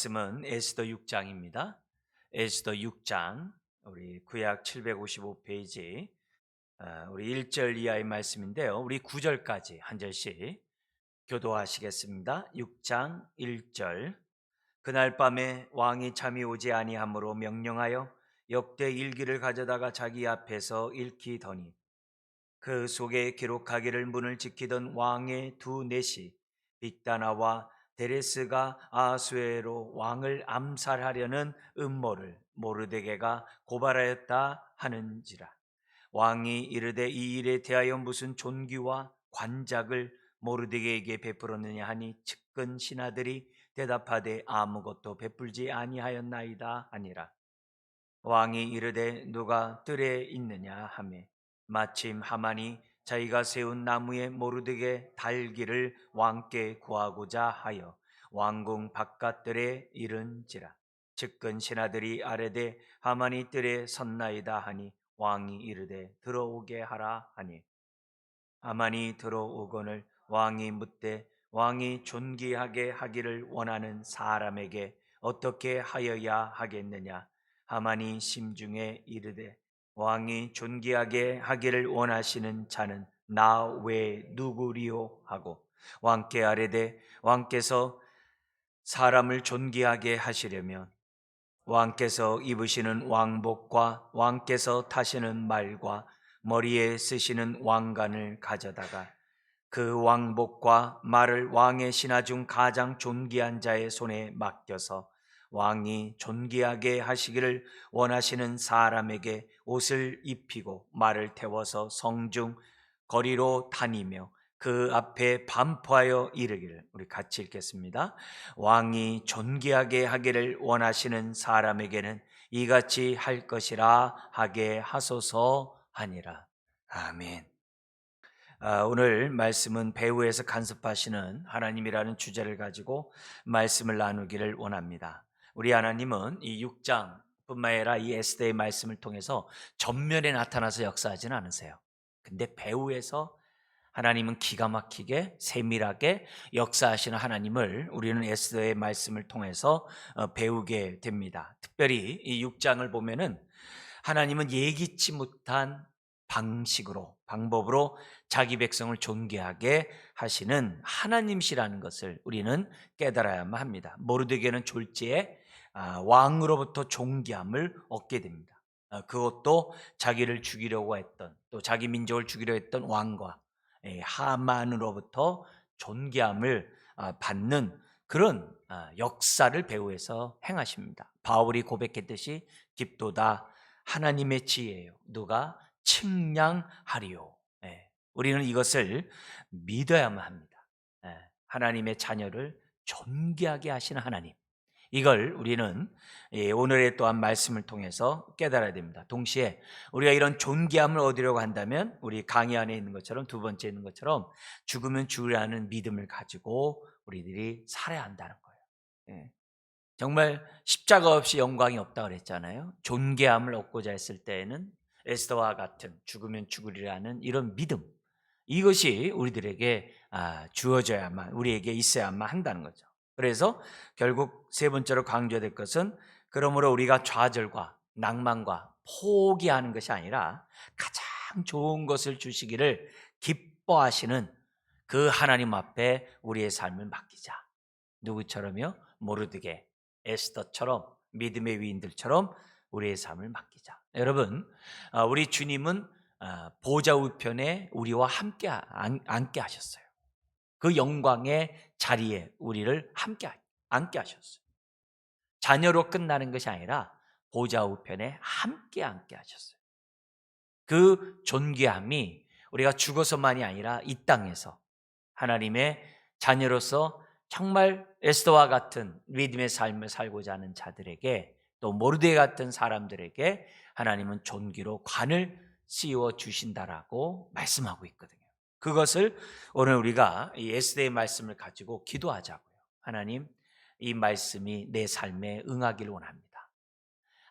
말씀은 에스더 6장입니다. 에스더 6장, 우리 구약 755페이지, 우리 1절 이하의 말씀인데요. 우리 9절까지 한 절씩 교도하시겠습니다. 6장 1절. 그날 밤에 왕이 잠이 오지 아니하므로 명령하여 역대 일기를 가져다가 자기 앞에서 읽히더니 그 속에 기록하기를 문을 지키던 왕의 두 넷이 빅다나와 데레스가 아수에로 왕을 암살하려는 음모를 모르드게가 고발하였다 하는지라. 왕이 이르되 이 일에 대하여 무슨 존귀와 관작을 모르드게에게 베풀었느냐 하니 측근 신하들이 대답하되 아무것도 베풀지 아니하였나이다 하니라. 왕이 이르되 누가 뜰에 있느냐 하매 마침 하만이 자기가 세운 나무에 모르드게 달기를 왕께 구하고자 하여 왕궁 바깥들에 이른지라. 측근 신하들이 아뢰되 하만이 뜰에 섰나이다 하니 왕이 이르되 들어오게 하라 하니 하만이 들어오거늘 왕이 묻되 왕이 존귀하게 하기를 원하는 사람에게 어떻게 하여야 하겠느냐. 하만이 심중에 이르되 왕이 존귀하게 하기를 원하시는 자는 나 외에 누구리요 하고 왕께 아뢰되 왕께서 사람을 존귀하게 하시려면 왕께서 입으시는 왕복과 왕께서 타시는 말과 머리에 쓰시는 왕관을 가져다가 그 왕복과 말을 왕의 신하 중 가장 존귀한 자의 손에 맡겨서 왕이 존귀하게 하시기를 원하시는 사람에게 옷을 입히고 말을 태워서 성중 거리로 다니며 그 앞에 반포하여 이르기를, 우리 같이 읽겠습니다. 왕이 존귀하게 하기를 원하시는 사람에게는 이같이 할 것이라 하게 하소서 하니라. 아멘. 오늘 말씀은 배후에서 간섭하시는 하나님이라는 주제를 가지고 말씀을 나누기를 원합니다. 우리 하나님은 이 6장 뿐만 아니라 이 에스더의 말씀을 통해서 전면에 나타나서 역사하지는 않으세요. 근데 배후에서 하나님은 기가 막히게 세밀하게 역사하시는 하나님을 우리는 에스더의 말씀을 통해서 배우게 됩니다. 특별히 이 6장을 보면은 하나님은 예기치 못한 방법으로 자기 백성을 존귀하게 하시는 하나님이시라는 것을 우리는 깨달아야만 합니다. 모르드게는 졸지에 왕으로부터 존귀함을 얻게 됩니다. 그것도 자기를 죽이려고 했던, 또 자기 민족을 죽이려 했던 왕과 하만으로부터 존귀함을 받는 그런 역사를 배후에서 행하십니다. 바울이 고백했듯이 깊도다 하나님의 지혜예요. 누가 측량하리요. 우리는 이것을 믿어야만 합니다. 하나님의 자녀를 존귀하게 하시는 하나님, 이걸 우리는 오늘의 또한 말씀을 통해서 깨달아야 됩니다. 동시에 우리가 이런 존귀함을 얻으려고 한다면 우리 강의 안에 있는 것처럼, 두 번째 있는 것처럼 죽으면 죽으라는 믿음을 가지고 우리들이 살아야 한다는 거예요. 정말 십자가 없이 영광이 없다고 그랬잖아요. 존귀함을 얻고자 했을 때에는 에스더와 같은 죽으면 죽으리라는 이런 믿음, 이것이 우리들에게 주어져야만, 우리에게 있어야만 한다는 거죠. 그래서 결국 세 번째로 강조될 것은, 그러므로 우리가 좌절과 낭만과 포기하는 것이 아니라 가장 좋은 것을 주시기를 기뻐하시는 그 하나님 앞에 우리의 삶을 맡기자. 누구처럼요? 모르드게, 에스더처럼, 믿음의 위인들처럼 우리의 삶을 맡기자. 여러분, 우리 주님은 보좌 우편에 우리와 함께 앉게 하셨어요. 그 영광의 자리에 우리를 함께 앉게 하셨어요. 자녀로 끝나는 것이 아니라 보좌 우편에 함께 앉게 하셨어요. 그 존귀함이 우리가 죽어서만이 아니라 이 땅에서 하나님의 자녀로서 정말 에스더와 같은 믿음의 삶을 살고자 하는 자들에게, 또 모르드게 같은 사람들에게 하나님은 존귀로 관을 씌워 주신다라고 말씀하고 있거든요. 그것을 오늘 우리가 이 에스더의 말씀을 가지고 기도하자고요. 하나님, 이 말씀이 내 삶에 응하기를 원합니다.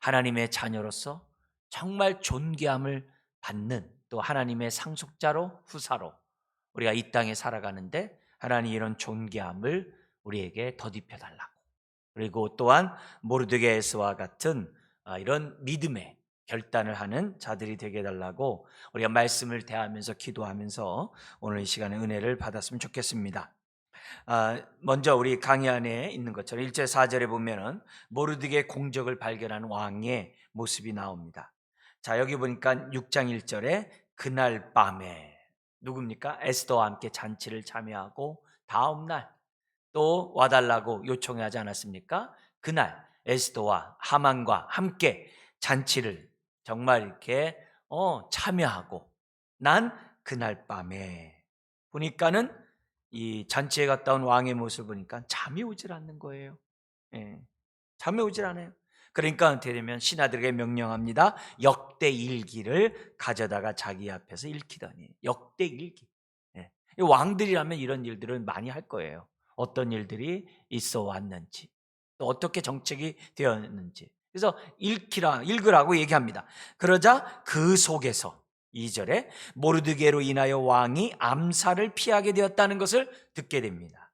하나님의 자녀로서 정말 존귀함을 받는, 또 하나님의 상속자로, 후사로 우리가 이 땅에 살아가는데 하나님 이런 존귀함을 우리에게 덧입혀 달라고, 그리고 또한 모르드게스와 같은 이런 믿음의 결단을 하는 자들이 되게 해달라고 우리가 말씀을 대하면서 기도하면서 오늘 이 시간에 은혜를 받았으면 좋겠습니다. 먼저 우리 강의 안에 있는 것처럼 1절 4절에 보면은 모르드게의 공적을 발견한 왕의 모습이 나옵니다. 자, 여기 보니까 6장 1절에 그날 밤에 누굽니까? 에스더와 함께 잔치를 참여하고 다음 날 또 와달라고 요청하지 않았습니까? 그날 에스더와 하만과 함께 잔치를 정말 이렇게 참여하고 난 그날 밤에 보니까는 이 잔치에 갔다 온 왕의 모습을 보니까 잠이 오질 않는 거예요. 예, 잠이 오질 않아요. 그러니까 어떻게 되면 신하들에게 명령합니다. 역대 일기를 가져다가 자기 앞에서 읽히더니 역대 일기. 예, 왕들이라면 이런 일들을 많이 할 거예요. 어떤 일들이 있어 왔는지, 또 어떻게 정책이 되었는지. 그래서 읽으라고 얘기합니다. 그러자 그 속에서 2절에 모르드게로 인하여 왕이 암살을 피하게 되었다는 것을 듣게 됩니다.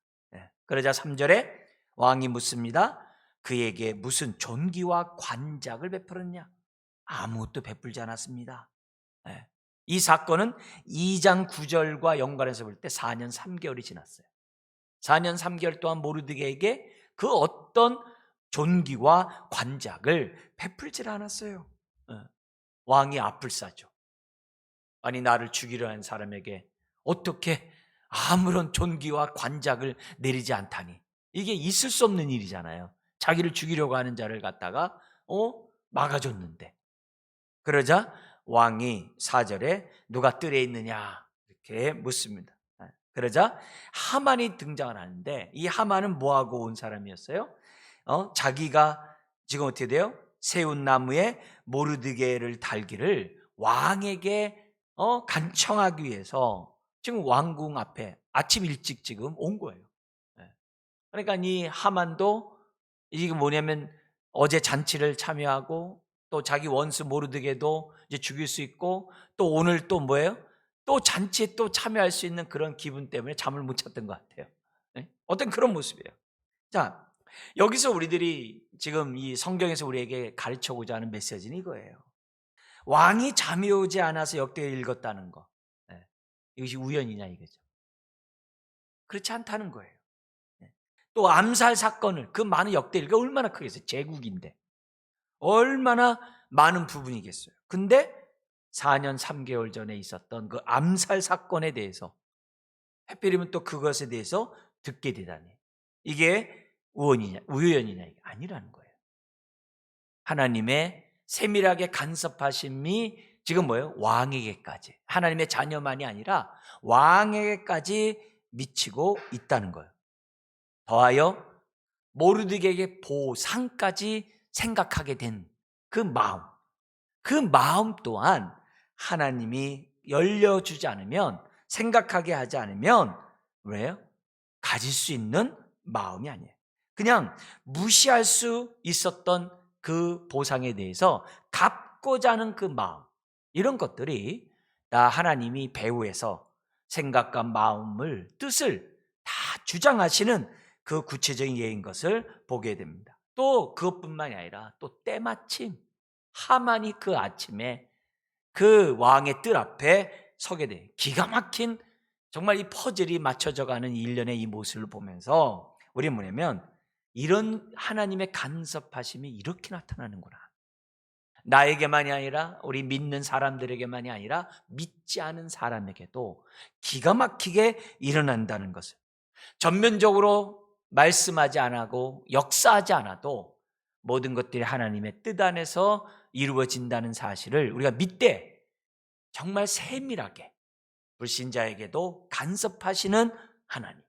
그러자 3절에 왕이 묻습니다. 그에게 무슨 존귀와 관작을 베풀었냐? 아무것도 베풀지 않았습니다. 이 사건은 2장 9절과 연관해서 볼 때 4년 3개월이 지났어요. 4년 3개월 동안 모르드게에게 그 어떤 존귀와 관작을 베풀지 않았어요. 왕이 아플싸죠. 아니 나를 죽이려 한 사람에게 어떻게 아무런 존귀와 관작을 내리지 않다니. 이게 있을 수 없는 일이잖아요. 자기를 죽이려고 하는 자를 갖다가 막아줬는데. 그러자 왕이 4절에 누가 뜰에 있느냐 이렇게 묻습니다. 그러자 하만이 등장을 하는데 이 하만은 뭐하고 온 사람이었어요? 자기가 지금 어떻게 돼요? 세운 나무에 모르드게를 달기를 왕에게 간청하기 위해서 지금 왕궁 앞에 아침 일찍 지금 온 거예요. 그러니까 이 하만도 이게 뭐냐면 어제 잔치를 참여하고 또 자기 원수 모르드게도 이제 죽일 수 있고 또 오늘 또 뭐예요? 또 잔치에 또 참여할 수 있는 그런 기분 때문에 잠을 못 잤던 것 같아요. 어떤 그런 모습이에요. 자, 여기서 우리들이 지금 이 성경에서 우리에게 가르쳐고자 하는 메시지는 이거예요. 왕이 잠이 오지 않아서 역대를 읽었다는 거. 이것이 우연이냐 이거죠. 그렇지 않다는 거예요. 또 암살 사건을 그 많은 역대일가 얼마나 크겠어요. 제국인데 얼마나 많은 부분이겠어요. 근데 4년 3개월 전에 있었던 그 암살 사건에 대해서 하필이면 또 그것에 대해서 듣게 되다니 이게 우연이냐 이게 아니라는 거예요. 하나님의 세밀하게 간섭하심이 지금 뭐예요? 왕에게까지 하나님의 자녀만이 아니라 왕에게까지 미치고 있다는 거예요. 더하여 모르드게에게 보상까지 생각하게 된 그 마음 또한 하나님이 열려주지 않으면 생각하게 하지 않으면 왜요? 가질 수 있는 마음이 아니에요. 그냥 무시할 수 있었던 그 보상에 대해서 갚고자 하는 그 마음 이런 것들이 다 하나님이 배후에서 생각과 마음을 뜻을 다 주장하시는 그 구체적인 예인 것을 보게 됩니다. 또 그것뿐만이 아니라 또 때마침 하만이 그 아침에 그 왕의 뜰 앞에 서게 돼. 기가 막힌 정말 이 퍼즐이 맞춰져 가는 일련의 이 모습을 보면서 우리는 뭐냐면 이런 하나님의 간섭하심이 이렇게 나타나는구나. 나에게만이 아니라 우리 믿는 사람들에게만이 아니라 믿지 않은 사람에게도 기가 막히게 일어난다는 것을 전면적으로 말씀하지 않고 역사하지 않아도 모든 것들이 하나님의 뜻 안에서 이루어진다는 사실을 우리가 믿되 정말 세밀하게 불신자에게도 간섭하시는 하나님,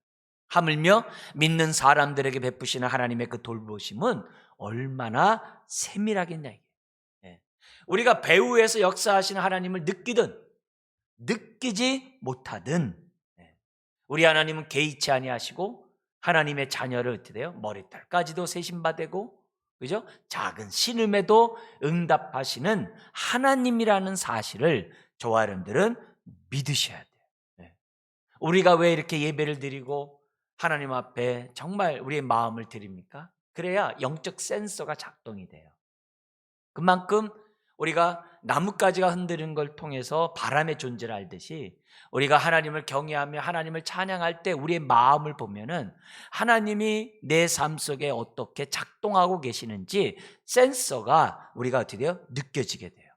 하물며 믿는 사람들에게 베푸시는 하나님의 그 돌보심은 얼마나 세밀하겠냐. 우리가 배후에서 역사하시는 하나님을 느끼든 느끼지 못하든 우리 하나님은 개의치 아니하시고 하나님의 자녀를 어떻게 돼요? 머리털까지도 세심받고 그죠? 작은 신음에도 응답하시는 하나님이라는 사실을 저와 여러분들은 믿으셔야 돼요. 우리가 왜 이렇게 예배를 드리고 하나님 앞에 정말 우리의 마음을 드립니까? 그래야 영적 센서가 작동이 돼요. 그만큼 우리가 나뭇가지가 흔드는 걸 통해서 바람의 존재를 알듯이 우리가 하나님을 경외하며 하나님을 찬양할 때 우리의 마음을 보면은 하나님이 내 삶 속에 어떻게 작동하고 계시는지 센서가 우리가 어떻게 돼요? 느껴지게 돼요.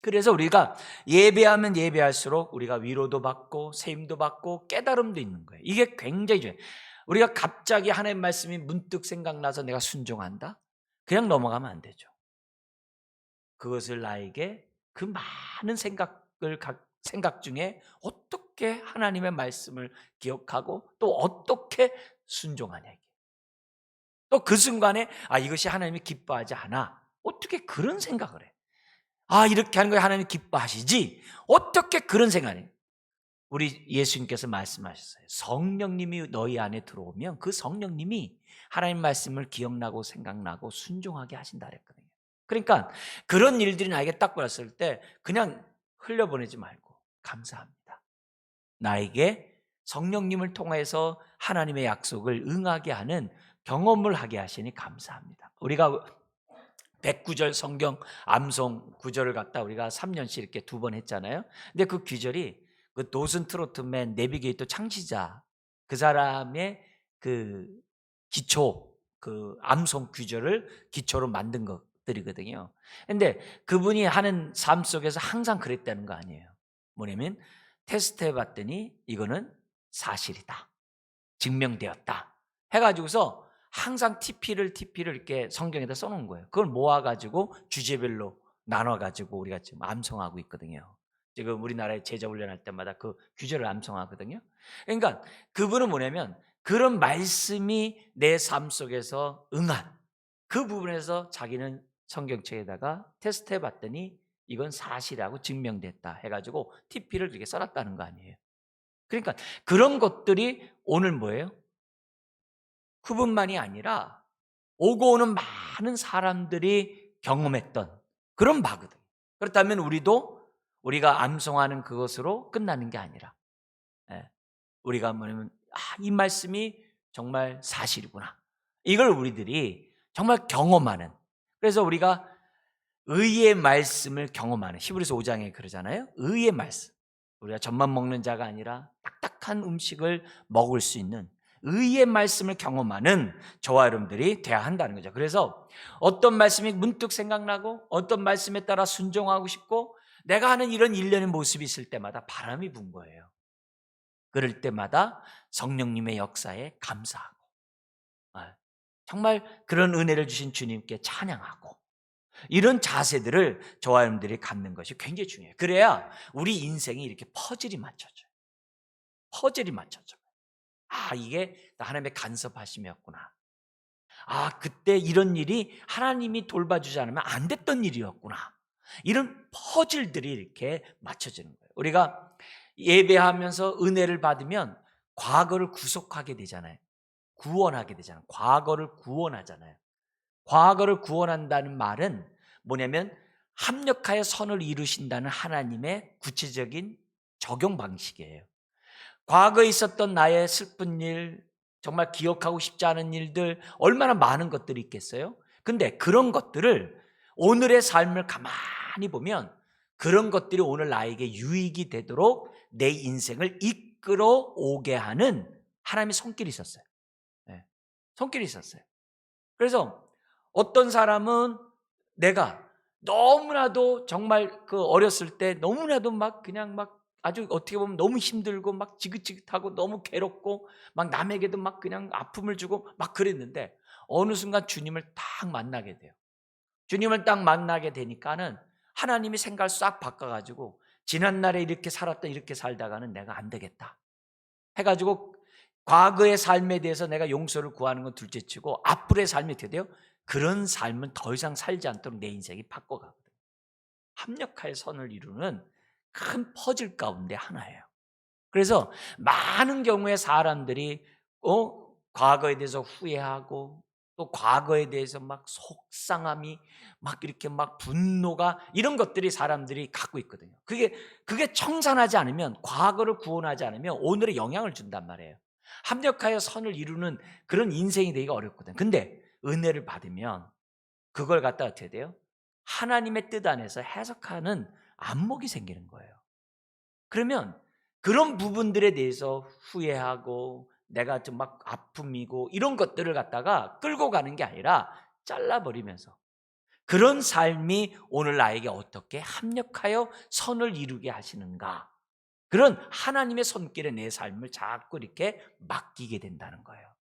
그래서 우리가 예배하면 예배할수록 우리가 위로도 받고 세임도 받고 깨달음도 있는 거예요. 이게 굉장히 중요해요. 우리가 갑자기 하나님 말씀이 문득 생각나서 내가 순종한다? 그냥 넘어가면 안 되죠. 그것을 나에게 그 많은 생각 중에 어떻게 하나님의 말씀을 기억하고 또 어떻게 순종하냐. 또 그 순간에 이것이 하나님이 기뻐하지 않아. 어떻게 그런 생각을 해? 이렇게 하는 거에 하나님이 기뻐하시지. 어떻게 그런 생각을 해? 우리 예수님께서 말씀하셨어요. 성령님이 너희 안에 들어오면 그 성령님이 하나님 말씀을 기억나고 생각나고 순종하게 하신다 그랬거든요. 그러니까 그런 일들이 나에게 딱 보였을 때 그냥 흘려보내지 말고 감사합니다. 나에게 성령님을 통해서 하나님의 약속을 응하게 하는 경험을 하게 하시니 감사합니다. 우리가 109절 성경 암송 구절을 갖다 우리가 3년씩 이렇게 2번 했잖아요. 근데 그 구절이 그 도슨 트로트맨 내비게이터 창시자 그 사람의 그 기초 그 암송 구절을 기초로 만든 것들이거든요. 근데 그분이 하는 삶 속에서 항상 그랬다는 거 아니에요. 뭐냐면 테스트해 봤더니 이거는 사실이다. 증명되었다. 해가지고서 항상 TP를 이렇게 성경에다 써놓은 거예요. 그걸 모아가지고 주제별로 나눠가지고 우리가 지금 암송하고 있거든요. 지금 우리나라에 제자 훈련할 때마다 그 규제를 암송하거든요. 그러니까 그분은 뭐냐면 그런 말씀이 내 삶 속에서 응한 그 부분에서 자기는 성경책에다가 테스트해 봤더니 이건 사실이라고 증명됐다 해가지고 TP를 이렇게 써놨다는 거 아니에요. 그러니까 그런 것들이 오늘 뭐예요? 그분만이 아니라 오고 오는 많은 사람들이 경험했던 그런 바거든. 그렇다면 우리가 암송하는 그것으로 끝나는 게 아니라 우리가 뭐냐면 이 말씀이 정말 사실이구나. 이걸 우리들이 정말 경험하는, 그래서 우리가 의의 말씀을 경험하는, 히브리서 5장에 그러잖아요. 의의 말씀. 우리가 젖만 먹는 자가 아니라 딱딱한 음식을 먹을 수 있는 의의 말씀을 경험하는 저와 여러분들이 돼야 한다는 거죠. 그래서 어떤 말씀이 문득 생각나고 어떤 말씀에 따라 순종하고 싶고 내가 하는 이런 일련의 모습이 있을 때마다 바람이 분 거예요. 그럴 때마다 성령님의 역사에 감사하고 정말 그런 은혜를 주신 주님께 찬양하고 이런 자세들을 저와 여러분들이 갖는 것이 굉장히 중요해요. 그래야 우리 인생이 이렇게 퍼즐이 맞춰져요. 퍼즐이 맞춰져요. 이게 하나님의 간섭하심이었구나. 그때 이런 일이 하나님이 돌봐주지 않으면 안 됐던 일이었구나. 이런 퍼즐들이 이렇게 맞춰지는 거예요. 우리가 예배하면서 은혜를 받으면 과거를 구속하게 되잖아요. 구원하게 되잖아요. 과거를 구원하잖아요. 과거를 구원한다는 말은 뭐냐면 합력하여 선을 이루신다는 하나님의 구체적인 적용 방식이에요. 과거에 있었던 나의 슬픈 일, 정말 기억하고 싶지 않은 일들 얼마나 많은 것들이 있겠어요? 근데 그런 것들을 오늘의 삶을 가만히 보면 그런 것들이 오늘 나에게 유익이 되도록 내 인생을 이끌어 오게 하는 하나님의 손길이 있었어요. 손길이 있었어요. 그래서 어떤 사람은 내가 너무나도 정말 그 어렸을 때 너무나도 그냥 아주 어떻게 보면 너무 힘들고 지긋지긋하고 너무 괴롭고 남에게도 그냥 아픔을 주고 그랬는데 어느 순간 주님을 딱 만나게 돼요. 주님을 딱 만나게 되니까는 하나님이 생각을 싹 바꿔가지고 지난날에 이렇게 살았던 이렇게 살다가는 내가 안 되겠다 해가지고 과거의 삶에 대해서 내가 용서를 구하는 건 둘째치고 앞으로의 삶이 어떻게 돼요? 그런 삶은 더 이상 살지 않도록 내 인생이 바꿔가거든요. 합력하여 선을 이루는 큰 퍼즐 가운데 하나예요. 그래서 많은 경우에 사람들이 과거에 대해서 후회하고 또 과거에 대해서 속상함이 이렇게 분노가 이런 것들이 사람들이 갖고 있거든요. 그게 청산하지 않으면 과거를 구원하지 않으면 오늘에 영향을 준단 말이에요. 합력하여 선을 이루는 그런 인생이 되기가 어렵거든. 근데 은혜를 받으면 그걸 갖다 어떻게 돼요? 하나님의 뜻 안에서 해석하는 안목이 생기는 거예요. 그러면 그런 부분들에 대해서 후회하고 내가 좀 막 아픔이고 이런 것들을 갖다가 끌고 가는 게 아니라 잘라버리면서 그런 삶이 오늘 나에게 어떻게 합력하여 선을 이루게 하시는가, 그런 하나님의 손길에 내 삶을 자꾸 이렇게 맡기게 된다는 거예요.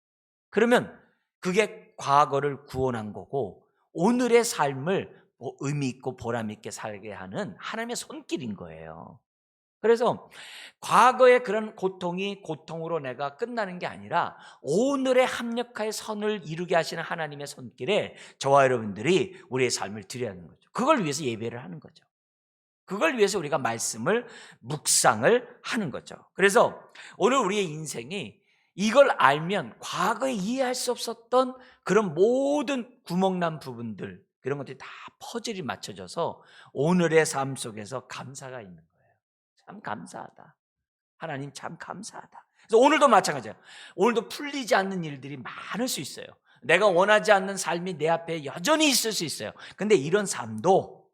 그러면 그게 과거를 구원한 거고 오늘의 삶을 의미 있고 보람 있게 살게 하는 하나님의 손길인 거예요. 그래서 과거의 그런 고통이 고통으로 내가 끝나는 게 아니라 오늘의 합력하여 선을 이루게 하시는 하나님의 손길에 저와 여러분들이 우리의 삶을 드려야 하는 거죠. 그걸 위해서 예배를 하는 거죠. 그걸 위해서 우리가 말씀을 묵상을 하는 거죠. 그래서 오늘 우리의 인생이 이걸 알면 과거에 이해할 수 없었던 그런 모든 구멍난 부분들, 그런 것들이 다 퍼즐이 맞춰져서 오늘의 삶 속에서 감사가 있는 거예요. 참 감사하다. 하나님 참 감사하다. 그래서 오늘도 마찬가지예요. 오늘도 풀리지 않는 일들이 많을 수 있어요. 내가 원하지 않는 삶이 내 앞에 여전히 있을 수 있어요. 근데 이런 삶도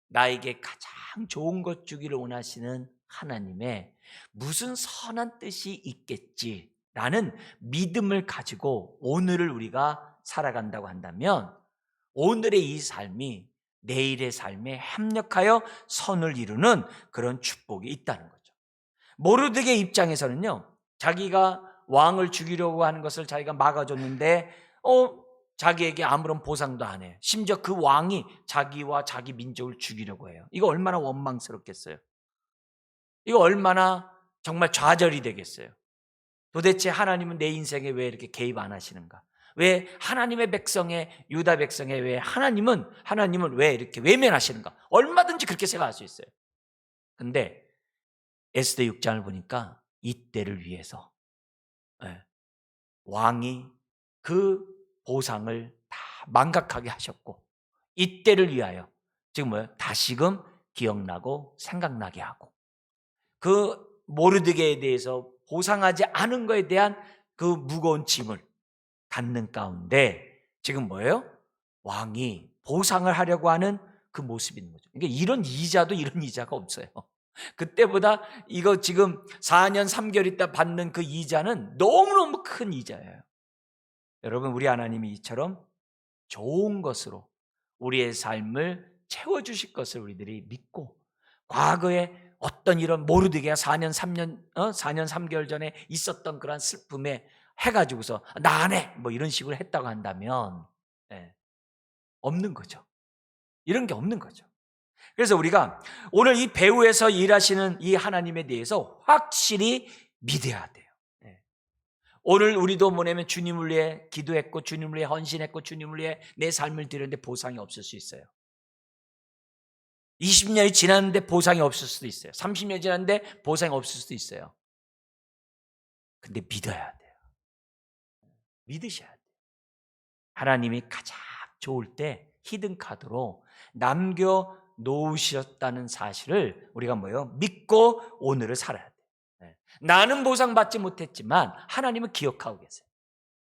나에게 가장 좋은 것 주기를 원하시는 하나님의 무슨 선한 뜻이 있겠지라는 믿음을 가지고 오늘을 우리가 살아간다고 한다면 오늘의 이 삶이 내일의 삶에 합력하여 선을 이루는 그런 축복이 있다는 거죠. 모르드게의 입장에서는요, 자기가 왕을 죽이려고 하는 것을 자기가 막아줬는데 자기에게 아무런 보상도 안 해요. 심지어 그 왕이 자기와 자기 민족을 죽이려고 해요. 이거 얼마나 원망스럽겠어요. 이거 얼마나 정말 좌절이 되겠어요. 도대체 하나님은 내 인생에 왜 이렇게 개입 안 하시는가? 왜 하나님의 백성의, 유다 백성의 왜 하나님은 왜 이렇게 외면하시는가? 얼마든지 그렇게 생각할 수 있어요. 근데 에스더 6장을 보니까 이때를 위해서 왕이 그 보상을 다 망각하게 하셨고 이때를 위하여 지금 뭐예요? 다시금 기억나고 생각나게 하고 그 모르드게에 대해서 보상하지 않은 것에 대한 그 무거운 짐을 갖는 가운데 지금 뭐예요? 왕이 보상을 하려고 하는 그 모습이 있는 거죠. 그러니까 이런 이자도 이런 이자가 없어요. 그때보다 이거 지금 4년 3개월 있다 받는 그 이자는 너무너무 큰 이자예요. 여러분, 우리 하나님이 이처럼 좋은 것으로 우리의 삶을 채워주실 것을 우리들이 믿고 과거에 어떤 이런 모르드게가 4년 3개월 전에 있었던 그런 슬픔에 해가지고서 나 안 해! 뭐 이런 식으로 했다고 한다면 없는 거죠. 이런 게 없는 거죠. 그래서 우리가 오늘 이 배후에서 일하시는 이 하나님에 대해서 확실히 믿어야 돼요. 오늘 우리도 뭐냐면 주님을 위해 기도했고 주님을 위해 헌신했고 주님을 위해 내 삶을 드렸는데 보상이 없을 수 있어요. 20년이 지났는데 보상이 없을 수도 있어요. 30년이 지났는데 보상이 없을 수도 있어요. 근데 믿어야 돼요. 믿으셔야 돼요. 하나님이 가장 좋을 때 히든카드로 남겨 놓으셨다는 사실을 우리가 믿고 오늘을 살아야 돼요. 나는 보상받지 못했지만 하나님은 기억하고 계세요.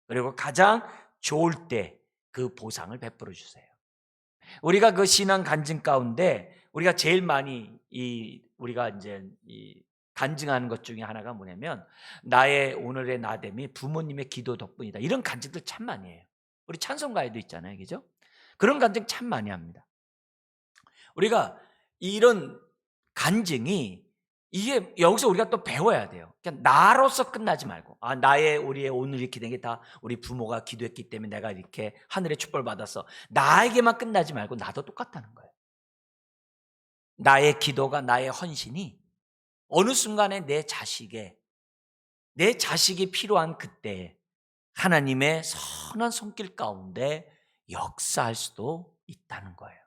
그리고 가장 좋을 때 그 보상을 베풀어 주세요. 우리가 그 신앙 간증 가운데 우리가 제일 많이 우리가 이제 간증하는 것 중에 하나가 뭐냐면 나의 오늘의 나됨이 부모님의 기도 덕분이다. 이런 간증들 참 많이 해요. 우리 찬송가에도 있잖아요. 그죠? 그런 간증 참 많이 합니다. 우리가 이런 간증이 이게 여기서 우리가 또 배워야 돼요. 그냥 나로서 끝나지 말고 우리의 오늘 이렇게 된 게 다 우리 부모가 기도했기 때문에 내가 이렇게 하늘의 축복을 받았어. 나에게만 끝나지 말고 나도 똑같다는 거예요. 나의 기도가 나의 헌신이 어느 순간에 내 자식이 필요한 그때 하나님의 선한 손길 가운데 역사할 수도 있다는 거예요.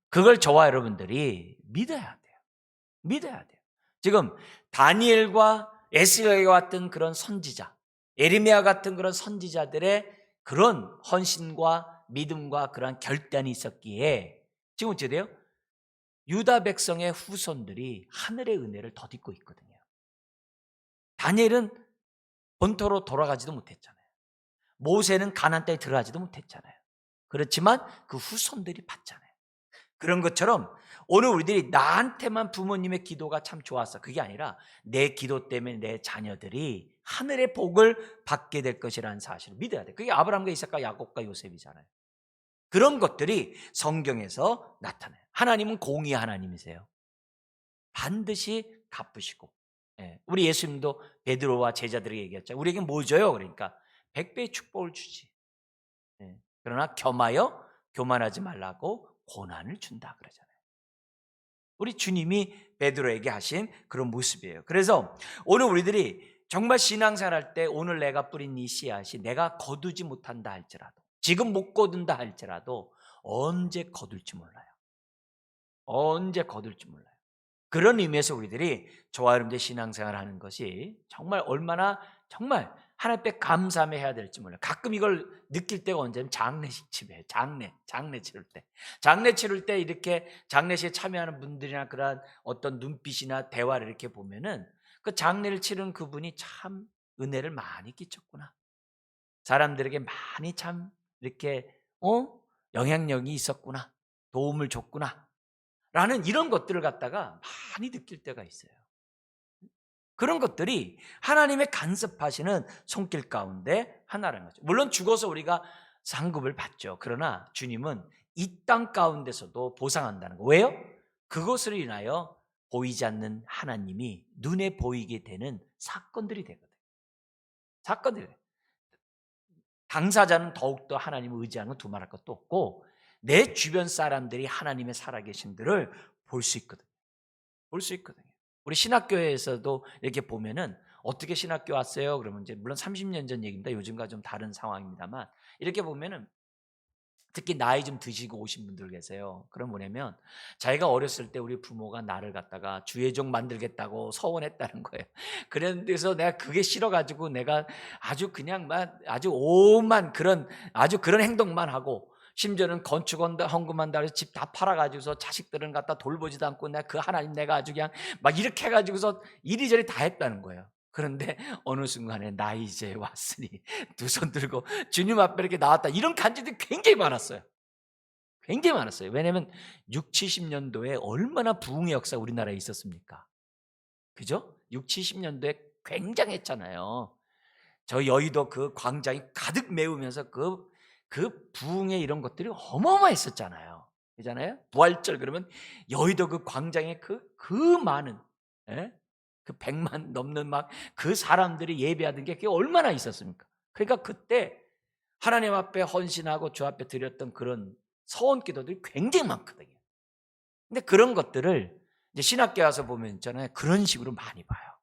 그걸 저와 여러분들이 믿어야 돼요. 믿어야 돼요. 지금 다니엘과 에스겔과 같은 그런 선지자, 에레미야 같은 그런 선지자들의 그런 헌신과 믿음과 그런 결단이 있었기에 지금 어떻게 돼요? 유다 백성의 후손들이 하늘의 은혜를 덧입고 있거든요. 다니엘은 본토로 돌아가지도 못했잖아요. 모세는 가나안 땅에 들어가지도 못했잖아요. 그렇지만 그 후손들이 받잖아요. 그런 것처럼 오늘 우리들이 나한테만 부모님의 기도가 참 좋았어, 그게 아니라 내 기도 때문에 내 자녀들이 하늘의 복을 받게 될 것이라는 사실을 믿어야 돼. 그게 아브라함과 이삭과 야곱과 요셉이잖아요. 그런 것들이 성경에서 나타나요. 하나님은 공의 하나님이세요. 반드시 갚으시고. 우리 예수님도 베드로와 제자들에게 얘기했죠. 우리에게 뭐 줘요? 그러니까 100배의 축복을 주지. 그러나 겸하여 교만하지 말라고 고난을 준다 그러잖아요. 우리 주님이 베드로에게 하신 그런 모습이에요. 그래서 오늘 우리들이 정말 신앙생활할 때 오늘 내가 뿌린 이 씨앗이 내가 거두지 못한다 할지라도, 지금 못 거둔다 할지라도 언제 거둘지 몰라요. 언제 거둘지 몰라요. 그런 의미에서 우리들이 저와 여러분들 신앙생활 하는 것이 정말 얼마나 정말 하나님 앞에 감사하며 해야 될지 몰라요. 가끔 이걸 느낄 때가 언제냐면 장례식 집에 장례 치를 때. 장례 치를 때 이렇게 장례식에 참여하는 분들이나 그런 어떤 눈빛이나 대화를 이렇게 보면은 그 장례를 치른 그분이 참 은혜를 많이 끼쳤구나. 사람들에게 많이 참 이렇게 영향력이 있었구나. 도움을 줬구나. 라는 이런 것들을 갖다가 많이 느낄 때가 있어요. 그런 것들이 하나님의 간섭하시는 손길 가운데 하나라는 거죠. 물론 죽어서 우리가 상급을 받죠. 그러나 주님은 이 땅 가운데서도 보상한다는 거. 왜요? 그것으로 인하여 보이지 않는 하나님이 눈에 보이게 되는 사건들이 되거든요. 사건들이. 당사자는 더욱더 하나님을 의지하는 건 두말할 것도 없고 내 주변 사람들이 하나님의 살아계심들을 볼 수 있거든요. 볼 수 있거든요. 우리 신학교에서도 이렇게 보면은 어떻게 신학교 왔어요? 그러면 이제 물론 30년 전 얘기입니다. 요즘과 좀 다른 상황입니다만 이렇게 보면은 특히 나이 좀 드시고 오신 분들 계세요. 그럼 뭐냐면 자기가 어렸을 때 우리 부모가 나를 갖다가 주의종 만들겠다고 서원했다는 거예요. 그래서 내가 그게 싫어가지고 내가 아주 그냥 막 아주 오만 그런 아주 그런 행동만 하고 심지어는 건축한다 헌금한다 해서 집 다 팔아가지고서 자식들은 갖다 돌보지도 않고 내가 그 하나님 내가 아주 그냥 막 이렇게 해가지고서 이리저리 다 했다는 거예요. 그런데 어느 순간에 나 이제 왔으니 두 손 들고 주님 앞에 이렇게 나왔다. 이런 간증들이 굉장히 많았어요. 굉장히 많았어요. 왜냐하면 6, 70년도에 얼마나 부흥의 역사가 우리나라에 있었습니까? 그죠? 6, 70년도에 굉장했잖아요. 저 여의도 그 광장이 가득 메우면서 그 부흥의 이런 것들이 어마어마했었잖아요. 그잖아요? 부활절 그러면 여의도 그 광장에 그 많은, 예? 그 100만 넘는 막 그 사람들이 예배하던 게 그게 얼마나 있었습니까? 그러니까 그때 하나님 앞에 헌신하고 주 앞에 드렸던 그런 서원 기도들이 굉장히 많거든요. 근데 그런 것들을 이제 신학교 와서 보면 있잖아요. 그런 식으로 많이 봐요.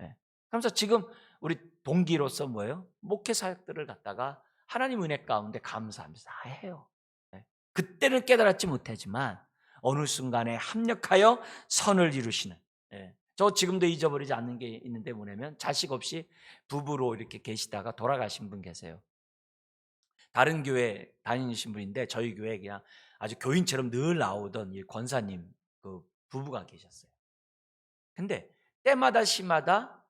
예. 그래서 지금 우리 동기로서 뭐예요? 목회 사역들을 갖다가 하나님 은혜 가운데 감사하면서 다 해요. 예. 그때는 깨달았지 못하지만 어느 순간에 합력하여 선을 이루시는. 예. 저 지금도 잊어버리지 않는 게 있는데 뭐냐면 자식 없이 부부로 이렇게 계시다가 돌아가신 분 계세요. 다른 교회 다니신 분인데 저희 교회에 그냥 아주 교인처럼 늘 나오던 이 권사님 그 부부가 계셨어요. 근데 때마다 시마다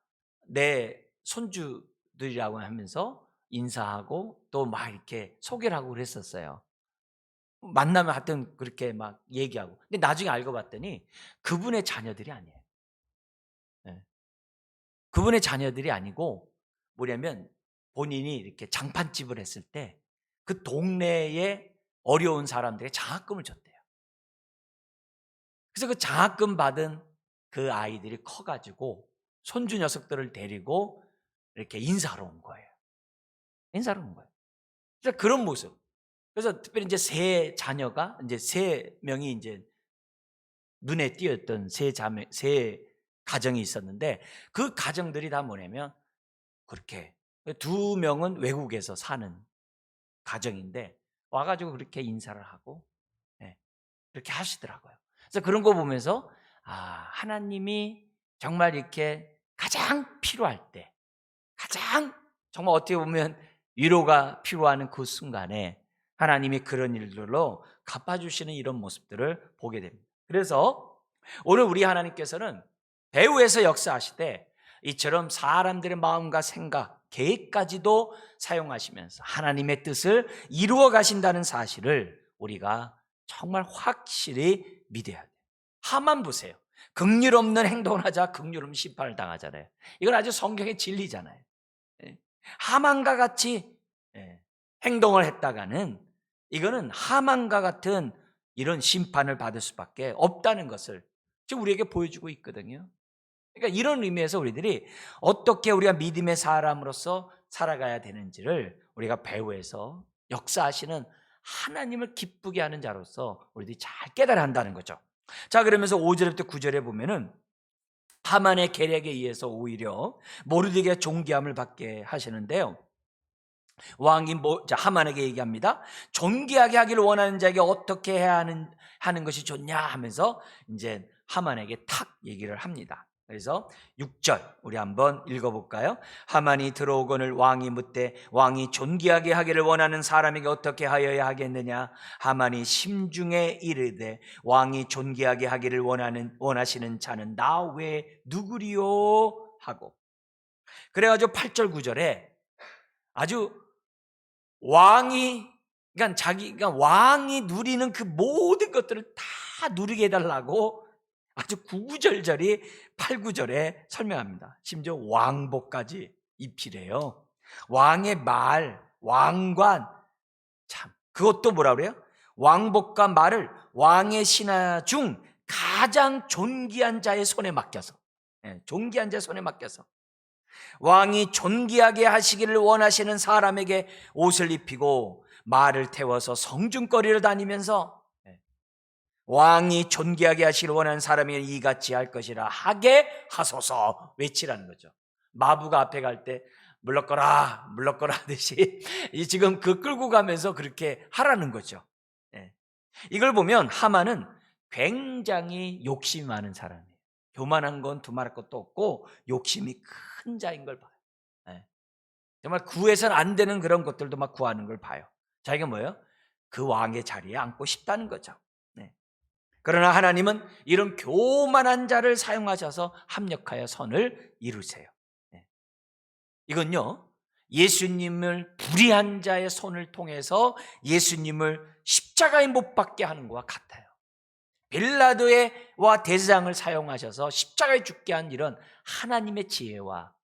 내 손주들이라고 하면서 인사하고 또 막 이렇게 소개를 하고 그랬었어요. 만나면 하여튼 그렇게 막 얘기하고. 근데 나중에 알고 봤더니 그분의 자녀들이 아니에요. 예. 그분의 자녀들이 아니고 뭐냐면 본인이 이렇게 장판집을 했을 때 그 동네에 어려운 사람들에게 장학금을 줬대요. 그래서 그 장학금 받은 그 아이들이 커가지고 손주 녀석들을 데리고 이렇게 인사하러 온 거예요. 인사하러 온 거예요. 그래서 그런 모습. 그래서 특별히 이제 세 자녀가 이제 세 명이 이제 눈에 띄었던 세 가정이 있었는데 그 가정들이 다 뭐냐면 그렇게 두 명은 외국에서 사는 가정인데 와가지고 그렇게 인사를 하고 그렇게 하시더라고요. 그래서 그런 거 보면서 하나님이 정말 이렇게 가장 필요할 때 가장 정말 어떻게 보면 위로가 필요한 그 순간에 하나님이 그런 일들로 갚아주시는 이런 모습들을 보게 됩니다. 그래서 오늘 우리 하나님께서는 배후에서 역사하시되 이처럼 사람들의 마음과 생각, 계획까지도 사용하시면서 하나님의 뜻을 이루어 가신다는 사실을 우리가 정말 확실히 믿어야 돼요. 하만 보세요. 긍휼 없는 행동을 하자 긍휼 없는 심판을 당하잖아요. 이건 아주 성경의 진리잖아요. 하만과 같이 행동을 했다가는 이거는 하만과 같은 이런 심판을 받을 수밖에 없다는 것을 지금 우리에게 보여주고 있거든요. 그러니까 이런 의미에서 우리들이 어떻게 우리가 믿음의 사람으로서 살아가야 되는지를 우리가 배후에서 역사하시는 하나님을 기쁘게 하는 자로서 우리들이 잘 깨달아야 한다는 거죠. 자, 그러면서 5절부터 9절에 보면은 하만의 계략에 의해서 오히려 모르드게가 존귀함을 받게 하시는데요. 왕이 하만에게 얘기합니다. 존귀하게 하기를 원하는 자에게 어떻게 해야 하는 것이 좋냐 하면서 이제 하만에게 탁 얘기를 합니다. 그래서 6절 우리 한번 읽어볼까요? 하만이 들어오거늘 왕이 묻되 왕이 존귀하게 하기를 원하는 사람에게 어떻게 하여야 하겠느냐? 하만이 심중에 이르되 왕이 존귀하게 하기를 원하시는 자는 나 외에 누구리요? 하고, 그래가지고 8절 9절에 아주 그러니까 왕이 누리는 그 모든 것들을 다 누리게 해달라고 아주 구구절절히 8, 9절에 설명합니다. 심지어 왕복까지 입히래요. 왕의 말, 왕관, 참 그것도 뭐라 그래요? 왕복과 말을 왕의 신하 중 가장 존귀한 자의 손에 맡겨서, 존귀한 자의 손에 맡겨서 왕이 존귀하게 하시기를 원하시는 사람에게 옷을 입히고 말을 태워서 성중거리를 다니면서 왕이 존귀하게 하시기를 원하는 사람에게 이같이 할 것이라 하게 하소서 외치라는 거죠. 마부가 앞에 갈 때 물러거라 물러거라 하듯이 지금 그 끌고 가면서 그렇게 하라는 거죠. 이걸 보면 하만은 굉장히 욕심이 많은 사람이에요. 교만한 건 두말할 것도 없고 욕심이 큰 자인 걸 봐요. 정말 구해서는 안 되는 그런 것들도 막 구하는 걸 봐요. 자기가 뭐예요? 그 왕의 자리에 앉고 싶다는 거죠. 그러나 하나님은 이런 교만한 자를 사용하셔서 합력하여 선을 이루세요. 이건요, 예수님을 불의한 자의 손을 통해서 예수님을 십자가에 못 박게 하는 것과 같아요. 빌라도와 대제사장을 사용하셔서 십자가에 죽게 한 이런 하나님의 지혜와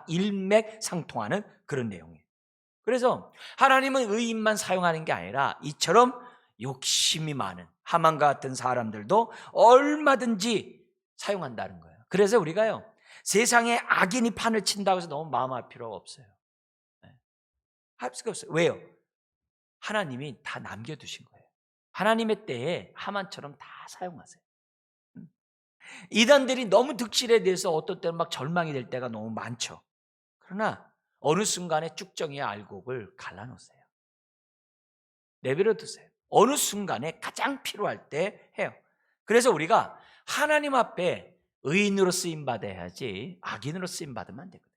일맥상통하는 그런 내용이에요. 그래서 하나님은 의인만 사용하는 게 아니라 이처럼 욕심이 많은 하만과 같은 사람들도 얼마든지 사용한다는 거예요. 그래서 우리가요, 세상에 악인이 판을 친다고 해서 너무 마음할 필요가 없어요. 할 수가 없어요. 왜요? 하나님이 다 남겨두신 거예요. 하나님의 때에 하만처럼 다 사용하세요. 이단들이 너무 득실에 대해서 어떤 때는 막 절망이 될 때가 너무 많죠. 그러나 어느 순간에 쭉정이의 알곡을 갈라놓으세요. 내버려 두세요. 어느 순간에 가장 필요할 때 해요. 그래서 우리가 하나님 앞에 의인으로 쓰임받아야지 악인으로 쓰임받으면 안 되거든요.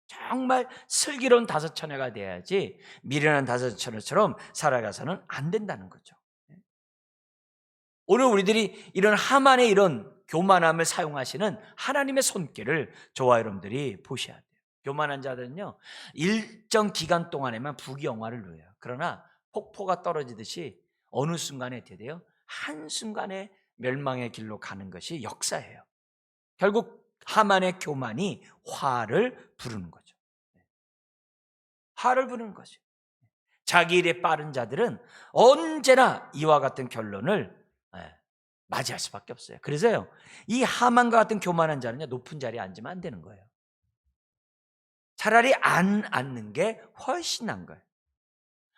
정말 슬기로운 다섯처녀가 돼야지 미련한 다섯처녀처럼 살아가서는 안 된다는 거죠. 오늘 우리들이 이런 하만의 이런 교만함을 사용하시는 하나님의 손길을 저와 여러분들이 보셔야 돼요. 교만한 자들은요, 일정 기간 동안에만 부귀영화를 누려요. 그러나 폭포가 떨어지듯이 어느 순간에 어떻게 돼요? 한순간에 멸망의 길로 가는 것이 역사예요. 결국 하만의 교만이 화를 부르는 거죠. 화를 부르는 거죠. 자기 일에 빠른 자들은 언제나 이와 같은 결론을 맞이할 수밖에 없어요. 그래서요, 이 하만과 같은 교만한 자는요, 높은 자리에 앉으면 안 되는 거예요. 차라리 안 앉는 게 훨씬 나은 거예요.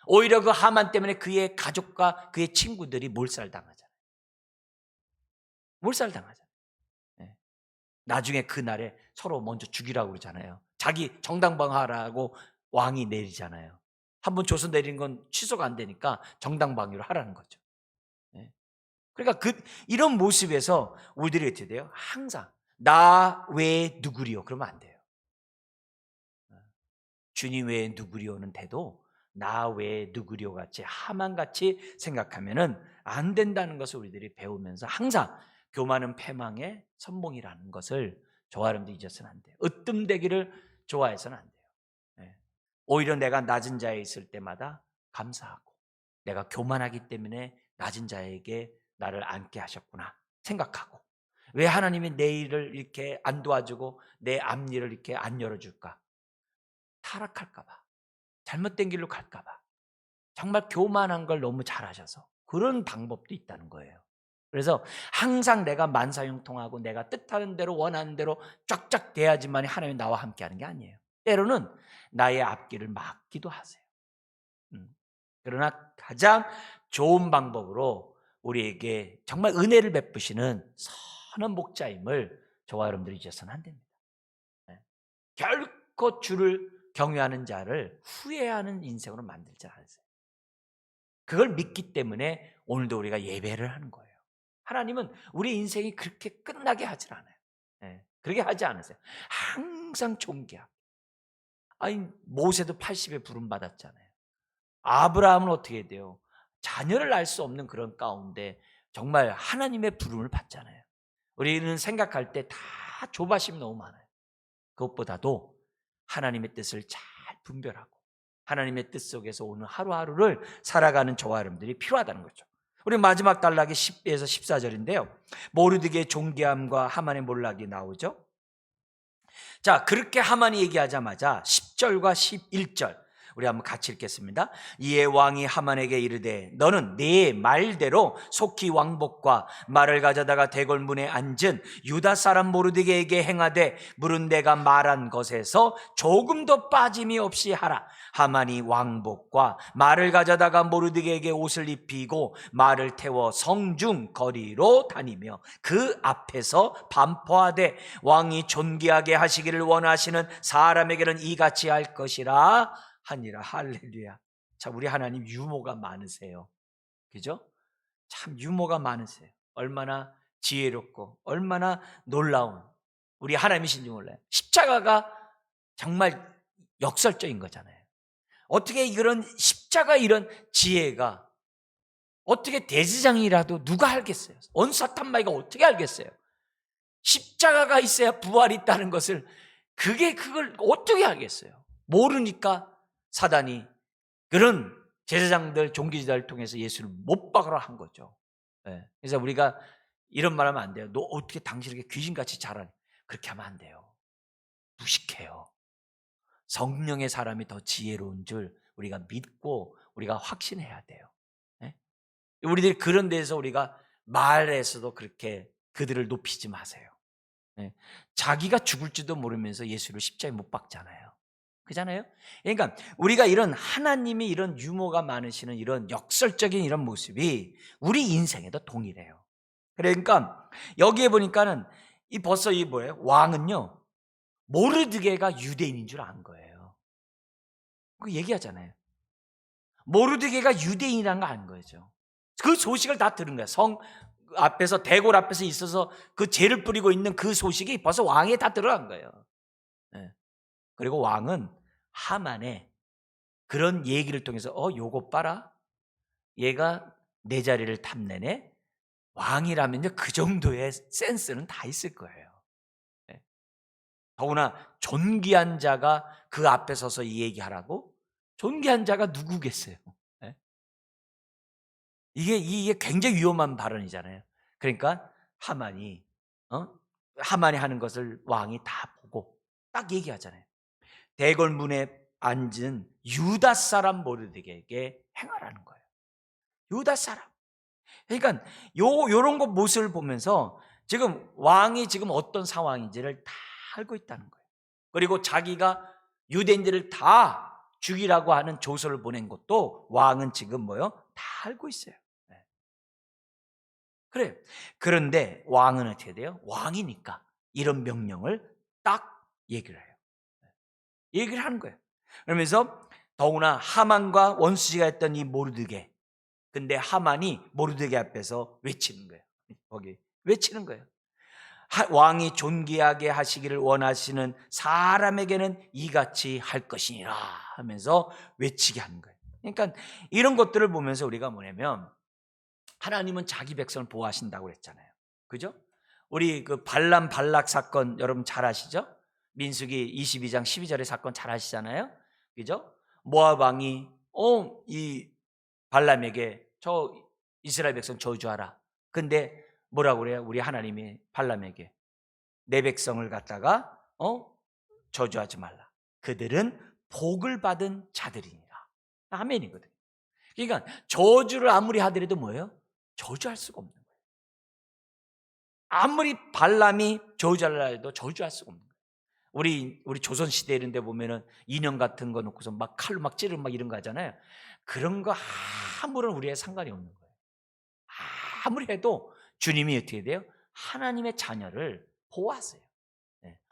오히려 그 하만 때문에 그의 가족과 그의 친구들이 몰살당하잖아요. 몰살당하잖아요. 나중에 그날에 서로 먼저 죽이라고 그러잖아요. 자기 정당방위하라고 왕이 내리잖아요. 한번 조서 내린 건 취소가 안 되니까 정당방위로 하라는 거죠. 그러니까 이런 모습에서 우리들이 어떻게 돼요? 항상 나 외에 누구리요? 그러면 안 돼요. 주님 외에 누구리요는 돼도 나 외에 누구리요 같이 하만같이 생각하면은 안 된다는 것을 우리들이 배우면서 항상 교만은 패망의 선봉이라는 것을 저와 여러분들 잊어서는 안 돼요. 으뜸되기를 좋아해서는 안 돼요. 예. 오히려 내가 낮은 자에 있을 때마다 감사하고, 내가 교만하기 때문에 낮은 자에게 나를 앉게 하셨구나 생각하고, 왜 하나님이 내 일을 이렇게 안 도와주고 내 앞일을 이렇게 안 열어줄까? 타락할까 봐, 잘못된 길로 갈까 봐, 정말 교만한 걸 너무 잘하셔서 그런 방법도 있다는 거예요. 그래서 항상 내가 만사형통하고 내가 뜻하는 대로 원하는 대로 쫙쫙 돼야지만 하나님이 나와 함께하는 게 아니에요. 때로는 나의 앞길을 막기도 하세요. 그러나 가장 좋은 방법으로 우리에게 정말 은혜를 베푸시는 선한 목자임을 저와 여러분들이 잊어서는 안 됩니다. 결코 주를 경외하는 자를 후회하는 인생으로 만들지 않으세요. 그걸 믿기 때문에 오늘도 우리가 예배를 하는 거예요. 하나님은 우리 인생이 그렇게 끝나게 하질 않아요. 그렇게 하지 않으세요. 항상 존귀하고. 아니, 모세도 80에 부름 받았잖아요. 아브라함은 어떻게 돼요? 자녀를 낳을 수 없는 그런 가운데 정말 하나님의 부름을 받잖아요. 우리는 생각할 때 다 조바심이 너무 많아요. 그것보다도 하나님의 뜻을 잘 분별하고 하나님의 뜻 속에서 오늘 하루하루를 살아가는 저와 여러분들이 필요하다는 거죠. 우리 마지막 단락이 10에서 14절인데요. 모르드게의 존귀함과 하만의 몰락이 나오죠. 자, 그렇게 하만이 얘기하자마자 10절과 11절 우리 한번 같이 읽겠습니다. 이에 왕이 하만에게 이르되 너는 네 말대로 속히 왕복과 말을 가져다가 대궐문에 앉은 유다 사람 모르드게에게 행하되 물은 내가 말한 것에서 조금도 빠짐이 없이 하라. 하만이 왕복과 말을 가져다가 모르드게에게 옷을 입히고 말을 태워 성중 거리로 다니며 그 앞에서 반포하되 왕이 존귀하게 하시기를 원하시는 사람에게는 이같이 할 것이라 하니라. 할렐루야. 자, 우리 하나님 유머가 많으세요. 그죠? 참 유머가 많으세요. 얼마나 지혜롭고 얼마나 놀라운 우리 하나님이신지 몰라요. 십자가가 정말 역설적인 거잖아요. 어떻게 이런 십자가 이런 지혜가 어떻게 대지장이라도 누가 알겠어요? 온사탄마이가 어떻게 알겠어요? 십자가가 있어야 부활이 있다는 것을 그걸 어떻게 알겠어요? 모르니까 사단이 그런 제사장들, 종교지도를 통해서 예수를 못 박으라 한 거죠. 그래서 우리가 이런 말 하면 안 돼요. 너 어떻게 당신에게 귀신같이 잘하니? 그렇게 하면 안 돼요. 무식해요. 성령의 사람이 더 지혜로운 줄 우리가 믿고 우리가 확신해야 돼요. 우리들이 그런 데서 우리가 말에서도 그렇게 그들을 높이지 마세요. 자기가 죽을지도 모르면서 예수를 십자가에 못 박잖아요. 그잖아요? 그러니까 우리가 이런 하나님이 이런 유머가 많으시는 이런 역설적인 이런 모습이 우리 인생에도 동일해요. 그러니까 여기에 보니까는 벌써 이 뭐예요? 왕은요 모르드게가 유대인인 줄 안 거예요. 그 얘기하잖아요. 모르드게가 유대인이라는 거 아는 거죠. 그 소식을 다 들은 거예요. 성 앞에서 대궐 앞에서 있어서 그 죄를 뿌리고 있는 그 소식이 벌써 왕에 다 들어간 거예요. 그리고 왕은 하만의 그런 얘기를 통해서 요거 봐라. 얘가 내 자리를 탐내네. 왕이라면요 그 정도의 센스는 다 있을 거예요. 더구나 존귀한 자가 그 앞에 서서 이 얘기하라고? 존귀한 자가 누구겠어요? 이게 굉장히 위험한 발언이잖아요. 그러니까 하만이 하는 것을 왕이 다 보고 딱 얘기하잖아요. 대궐문에 앉은 유다 사람 모르드게에게 행하라는 거예요. 유다 사람. 그러니까 요런 거 모습을 보면서 지금 왕이 지금 어떤 상황인지를 다 알고 있다는 거예요. 그리고 자기가 유대인들을 다 죽이라고 하는 조서를 보낸 것도 왕은 지금 다 알고 있어요. 그래요. 그런데 왕은 어떻게 돼요? 왕이니까 이런 명령을 딱 얘기를 해요. 얘기를 하는 거예요. 그러면서 더구나 하만과 원수지가 했던 이 모르드게. 근데 하만이 모르드게 앞에서 외치는 거예요. 거기 외치는 거예요. 왕이 존귀하게 하시기를 원하시는 사람에게는 이같이 할 것이니라 하면서 외치게 하는 거예요. 그러니까 이런 것들을 보면서 우리가 뭐냐면 하나님은 자기 백성을 보호하신다고 그랬잖아요. 그죠? 우리 그 발람 발락 사건 여러분 잘 아시죠? 민수기 22장 12절의 사건 잘 아시잖아요. 그죠? 모압 왕이 이 발람에게 저 이스라엘 백성 저주하라. 근데 뭐라고 그래요? 우리 하나님이 발람에게 내 백성을 갖다가 저주하지 말라. 그들은 복을 받은 자들이니라. 아멘이거든요. 그러니까 저주를 아무리 하더라도 뭐예요? 저주할 수가 없는 거예요. 아무리 발람이 저주하려 해도 저주할 수가 없는 거예요. 우리 조선 시대 이런 데 보면은 인형 같은 거 놓고서 막 칼로 막 찌르고 막 이런 거 하잖아요. 그런 거 아무런 우리에 상관이 없는 거예요. 아무리 해도 주님이 어떻게 돼요? 하나님의 자녀를 보호하세요.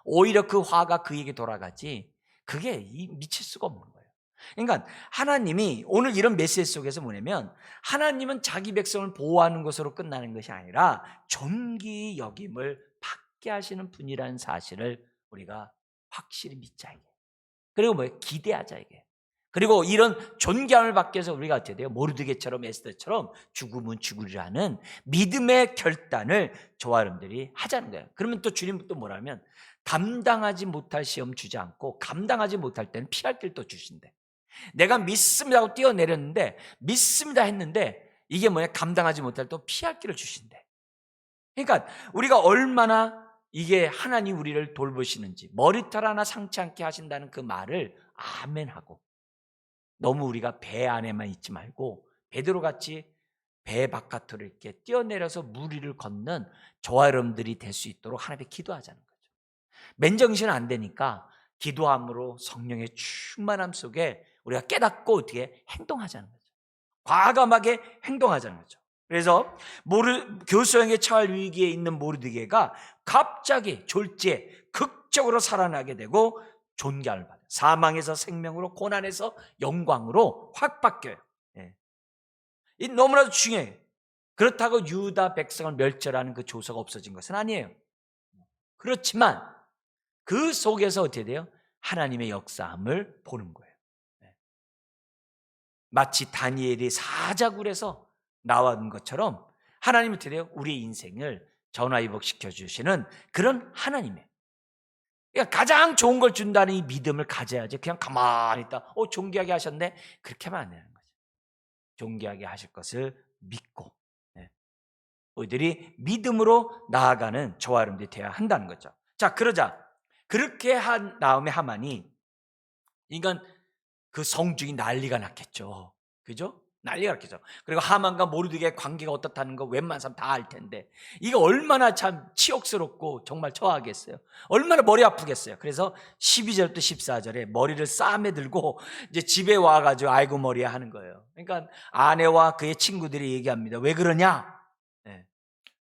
오히려 그 화가 그에게 돌아가지 그게 미칠 수가 없는 거예요. 그러니까 하나님이 오늘 이런 메시지 속에서 뭐냐면 하나님은 자기 백성을 보호하는 것으로 끝나는 것이 아니라 존귀 여김을 받게 하시는 분이라는 사실을 우리가 확실히 믿자 이게. 그리고 뭐예요? 기대하자 이게. 그리고 이런 존경을 받기 위해서 우리가 어떻게 돼요? 모르드게처럼 에스더처럼 죽으면 죽으리라는 믿음의 결단을 저와 여러분들이 하자는 거예요. 그러면 또 주님은 또 뭐라면 감당하지 못할 시험 주지 않고 감당하지 못할 때는 피할 길도 주신대. 내가 믿습니다 하고 뛰어내렸는데 믿습니다 했는데 이게 뭐냐? 감당하지 못할 또 피할 길을 주신대. 그러니까 우리가 얼마나 이게 하나님 우리를 돌보시는지 머리털 하나 상치 않게 하신다는 그 말을 아멘하고 너무 우리가 배 안에만 있지 말고 베드로같이 배 바깥으로 이렇게 뛰어내려서 무리를 걷는 저와 여러분들이 될 수 있도록 하나님께 기도하자는 거죠. 맨정신은 안 되니까 기도함으로 성령의 충만함 속에 우리가 깨닫고 어떻게 행동하자는 거죠. 과감하게 행동하자는 거죠. 그래서 교수형에 처할 위기에 있는 모르드게가 갑자기 졸지에 극적으로 살아나게 되고 존귀함을 받아요. 사망에서 생명으로 고난에서 영광으로 확 바뀌어요. 이 너무나도 중요해요. 그렇다고 유다 백성을 멸절하는 그 조서가 없어진 것은 아니에요. 그렇지만 그 속에서 어떻게 돼요? 하나님의 역사함을 보는 거예요. 마치 다니엘이 사자굴에서 나온 것처럼 하나님은 어떻게 돼요? 우리의 인생을 전화위복시켜 주시는 그런 하나님이에요. 그러니까 가장 좋은 걸 준다는 이 믿음을 가져야지 그냥 가만히 있다 존귀하게 하셨네 그렇게 하면 안 되는 거죠. 존귀하게 하실 것을 믿고 우리들이 믿음으로 나아가는 저와 여러분들이 되어야 한다는 거죠. 자, 그러자 그렇게 한 다음에 하만이 인간 그 성중이 난리가 났겠죠. 그죠? 난리가 났겠죠. 그리고 하만과 모르드게의 관계가 어떻다는 거 웬만한 사람 다 알 텐데 이거 얼마나 참 치욕스럽고 정말 처하겠어요. 얼마나 머리 아프겠어요. 그래서 12절부터 14절에 머리를 싸매 들고 이제 집에 와가지고 아이고 머리야 하는 거예요. 그러니까 아내와 그의 친구들이 얘기합니다. 왜 그러냐?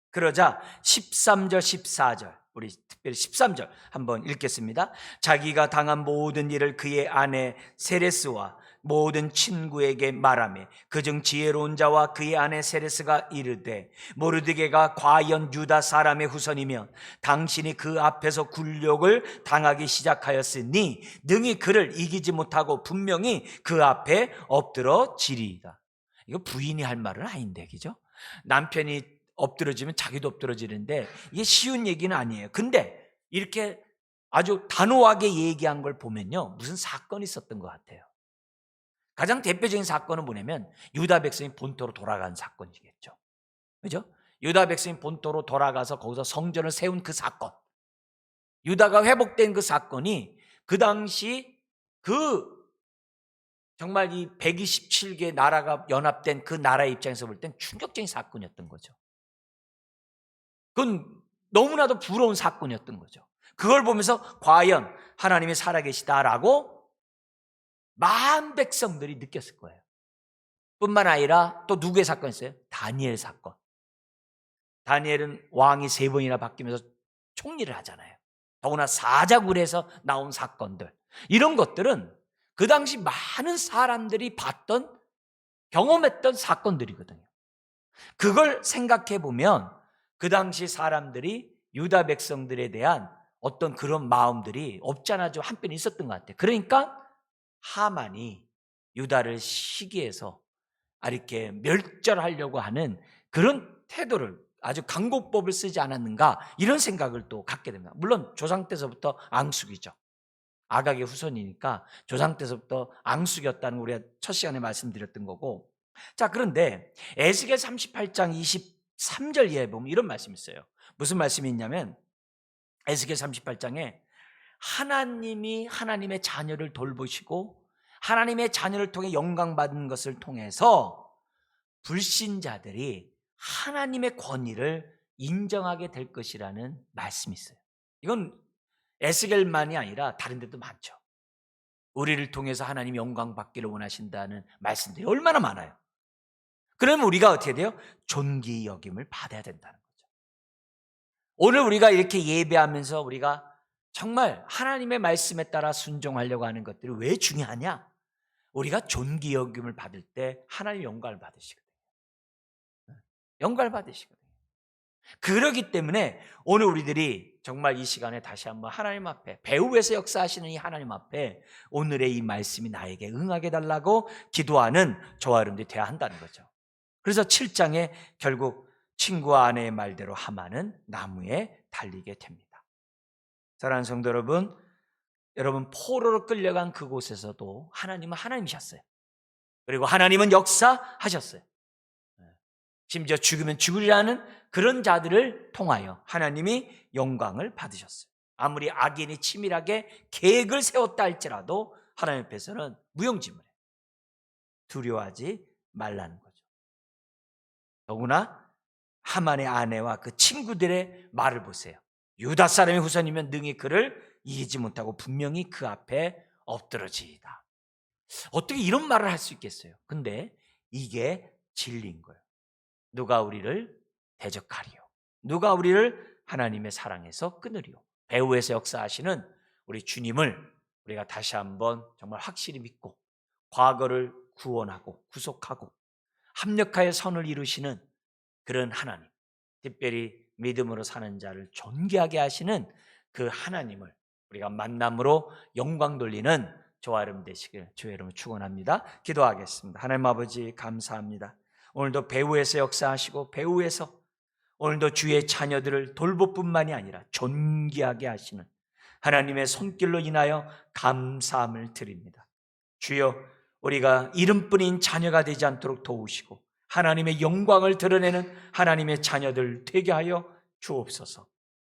그러자 13절 14절 우리 특별히 13절 한번 읽겠습니다. 자기가 당한 모든 일을 그의 아내 세레스와 모든 친구에게 말하며 그중 지혜로운 자와 그의 아내 세레스가 이르되 모르드게가 과연 유다 사람의 후손이면 당신이 그 앞에서 굴욕을 당하기 시작하였으니 능히 그를 이기지 못하고 분명히 그 앞에 엎드러 지리이다. 이거 부인이 할 말은 아닌데 그죠? 남편이 엎드러지면 자기도 엎드러지는데 이게 쉬운 얘기는 아니에요. 근데 이렇게 아주 단호하게 얘기한 걸 보면요 무슨 사건이 있었던 것 같아요. 가장 대표적인 사건은 뭐냐면 유다 백성이 본토로 돌아간 사건이겠죠. 그죠? 유다 백성이 본토로 돌아가서 거기서 성전을 세운 그 사건, 유다가 회복된 그 사건이 그 당시 그 정말 이 127개 나라가 연합된 그 나라의 입장에서 볼 땐 충격적인 사건이었던 거죠. 그건 너무나도 부러운 사건이었던 거죠. 그걸 보면서 과연 하나님이 살아계시다라고 많은 백성들이 느꼈을 거예요. 뿐만 아니라 또 누구의 사건이 있어요? 다니엘 사건. 다니엘은 왕이 3번이나 바뀌면서 총리를 하잖아요. 더구나 사자굴에서 나온 사건들. 이런 것들은 그 당시 많은 사람들이 봤던 경험했던 사건들이거든요. 그걸 생각해 보면 그 당시 사람들이 유다 백성들에 대한 어떤 그런 마음들이 없잖아 좀 한편 있었던 것 같아요. 그러니까 하만이 유다를 시기해서 이렇게 멸절하려고 하는 그런 태도를 아주 강곡법을 쓰지 않았는가 이런 생각을 또 갖게 됩니다. 물론 조상 때서부터 앙숙이죠. 아각의 후손이니까 조상 때서부터 앙숙이었다는 거 우리가 첫 시간에 말씀드렸던 거고. 자, 그런데 에스겔 38장 23절 이하에 보면 이런 말씀이 있어요. 무슨 말씀이 있냐면 에스겔 38장에 하나님이 하나님의 자녀를 돌보시고 하나님의 자녀를 통해 영광 받는 것을 통해서 불신자들이 하나님의 권위를 인정하게 될 것이라는 말씀이 있어요. 이건 에스겔만이 아니라 다른 데도 많죠. 우리를 통해서 하나님이 영광 받기를 원하신다는 말씀들이 얼마나 많아요. 그러면 우리가 어떻게 돼요? 존귀 여김을 받아야 된다는 거죠. 오늘 우리가 이렇게 예배하면서 우리가 정말 하나님의 말씀에 따라 순종하려고 하는 것들이 왜 중요하냐? 우리가 존귀 여김을 받을 때 하나님 영광을 받으시거든요. 영광을 받으시거든요. 그렇기 때문에 오늘 우리들이 정말 이 시간에 다시 한번 하나님 앞에, 배후에서 역사하시는 이 하나님 앞에 오늘의 이 말씀이 나에게 응하게 달라고 기도하는 저와 여러분들이 돼야 한다는 거죠. 그래서 7장에 결국 친구와 아내의 말대로 하만은 나무에 달리게 됩니다. 사랑하는 성도 여러분, 여러분 포로로 끌려간 그곳에서도 하나님은 하나님이셨어요. 그리고 하나님은 역사하셨어요. 심지어 죽으면 죽으리라는 그런 자들을 통하여 하나님이 영광을 받으셨어요. 아무리 악인이 치밀하게 계획을 세웠다 할지라도 하나님 앞에서는 무용지물이에요. 두려워하지 말라는 거죠. 더구나 하만의 아내와 그 친구들의 말을 보세요. 유다 사람의 후손이면 능히 그를 이기지 못하고 분명히 그 앞에 엎드러지이다. 어떻게 이런 말을 할 수 있겠어요? 근데 이게 진리인 거예요. 누가 우리를 대적하리요? 누가 우리를 하나님의 사랑에서 끊으리요? 배후에서 역사하시는 우리 주님을 우리가 다시 한번 정말 확실히 믿고 과거를 구원하고 구속하고 합력하여 선을 이루시는 그런 하나님, 특별히 믿음으로 사는 자를 존귀하게 하시는 그 하나님을 우리가 만남으로 영광 돌리는 저와 여러분 되시길 주의 이름으로 축원합니다. 기도하겠습니다. 하나님 아버지 감사합니다. 오늘도 배후에서 역사하시고 배후에서 오늘도 주의 자녀들을 돌볼 뿐만이 아니라 존귀하게 하시는 하나님의 손길로 인하여 감사함을 드립니다. 주여, 우리가 이름뿐인 자녀가 되지 않도록 도우시고 하나님의 영광을 드러내는 하나님의 자녀들 되게 하여 주옵소서.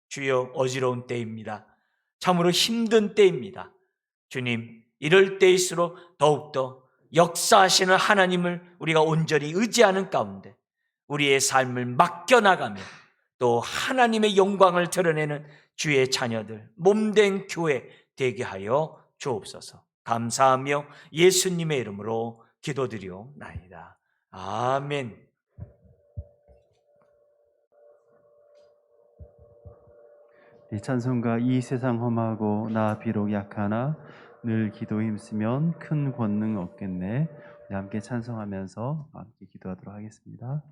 주여, 어지러운 때입니다. 참으로 힘든 때입니다. 주님, 이럴 때일수록 더욱더 역사하시는 하나님을 우리가 온전히 의지하는 가운데 우리의 삶을 맡겨나가며 또 하나님의 영광을 드러내는 주의 자녀들, 몸된 교회 되게 하여 주옵소서. 감사하며 예수님의 이름으로 기도드리옵나이다. 아멘. 이 찬송가 이 세상 험하고 나 비록 약하나 늘 기도 힘쓰면 큰 권능 얻겠네. 함께 찬송하면서 함께 기도하도록 하겠습니다.